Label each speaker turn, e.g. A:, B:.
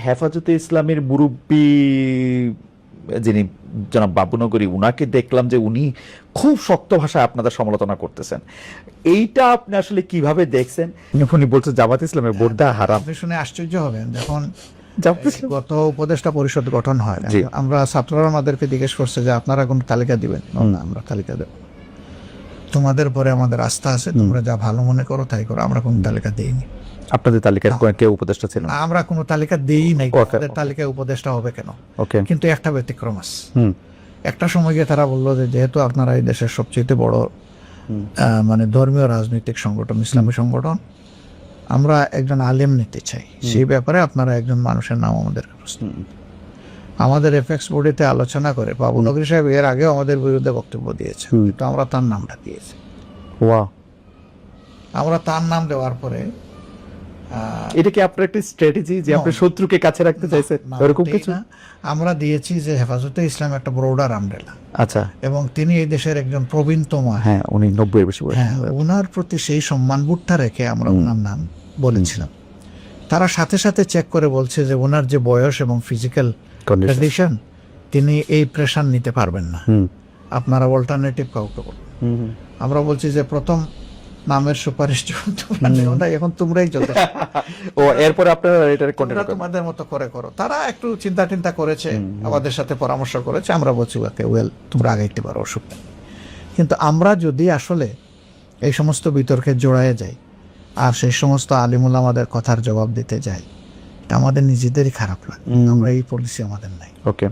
A: হেফাজতে ইসলামের মুরব্বী যিনি জনাব বাবুনগরী, উনাকে দেখলাম যে উনি খুব শক্ত ভাষায় আপনাদের সমালোচনা করতেছেন। এইটা আপনি আসলে কিভাবে দেখছেন? উনি বলছেন জামাত ইসলামের ভোট দেওয়া হারাম।
B: আপনি শুনে আশ্চর্য হবেন, যখন
A: জামাত ইসলাম
B: গত উপদেষ্টা পরিষদ গঠন হয়,
A: জি।
B: আমরা ছাত্ররা আমাদেরকে জিজ্ঞেস করছে যে আপনারা কোন তালিকা দিবেন? না, আমরা তালিকা দেব, তোমাদের পরে আমাদের আস্থা আছে, তোমরা যা ভালো মনে করো তাই করো, আমরা কোনো তালিকা দিইনি।
A: আপনাদের তালিকার কেউ উপদেষ্টা ছিল না?
B: না, আমরা কোনো তালিকা দিই নাই।
A: Okay,
B: আমাদের তালিকায় উপদেষ্টা হবে কেন?
A: ওকে।
B: কিন্তু একটা ব্যতিক্রম আছে।
A: হুম
B: একটা সময় গিয়ে তারা বললো যে যেহেতু আপনারা এই দেশের সবচেয়ে বড় মানে ধর্মীয় রাজনৈতিক সংগঠন, ইসলামী সংগঠন, আমরা একজন আলেম নিতে চাই, সেই ব্যাপারে আপনারা একজন মানুষের নাম আমাদের আমাদের এফএক্স বোর্ডেতে আলোচনা করে বাবু নগরী সাহেব এর আগেও আমাদের বিরুদ্ধে বক্তব্য দিয়েছে, তো আমরা তার নামটা দিয়েছি।
A: ওয়া,
B: আমরা তার নাম দেওয়ার পরে
A: এটা কি আপনার একটা স্ট্র্যাটেজি যে আপনি শত্রুকে কাছে রাখতে চাইছেন
B: না,
A: এরকম
B: ঠিক
A: কিছু?
B: না। আমরা দিয়েছি যে হেফাজতে ইসলাম একটা ব্রোডার আমব্রেলা,
A: আচ্ছা,
B: এবং তিনি এই দেশের একজন প্রবীণতম।
A: হ্যাঁ, উনি 90 এর বেশি বয়স।
B: হ্যাঁ, ওনার প্রতি সেই সম্মান বুটটা রেখে আমরা ওনার নাম বলেছিলাম। তারা সাথে সাথে চেক করে বলছে যে ওনার যে বয়স এবং ফিজিক্যাল কন্ডিশন, তিনি এই প্রেশার নিতে পারবেন না, আপনারা অল্টারনেটিভ কাউকে বলুন। আমরা বলছি যে প্রথম নামের সুপারিশ এখন তোমরাই চলতে
A: ও, এরপরে আপনারা এটা
B: তোমরা তোমাদের মতো করে করো। তারা একটু চিন্তা টিন্তা করেছে, আমাদের সাথে পরামর্শ করেছে, আমরা বলছি ওকে ওয়েল, তোমরা আগাইতে পারো, অসুবিধা নেই। কিন্তু আমরা যদি আসলে এই সমস্ত বিতর্কে জড়ায় যাই আর সেই সমস্ত আলিমুল আমাদের কথার জবাব দিতে যাই, এটা আমাদের নিজেদেরই খারাপ লাগে। আমরা এই পলিসি আমাদের নাই।
A: ওকে।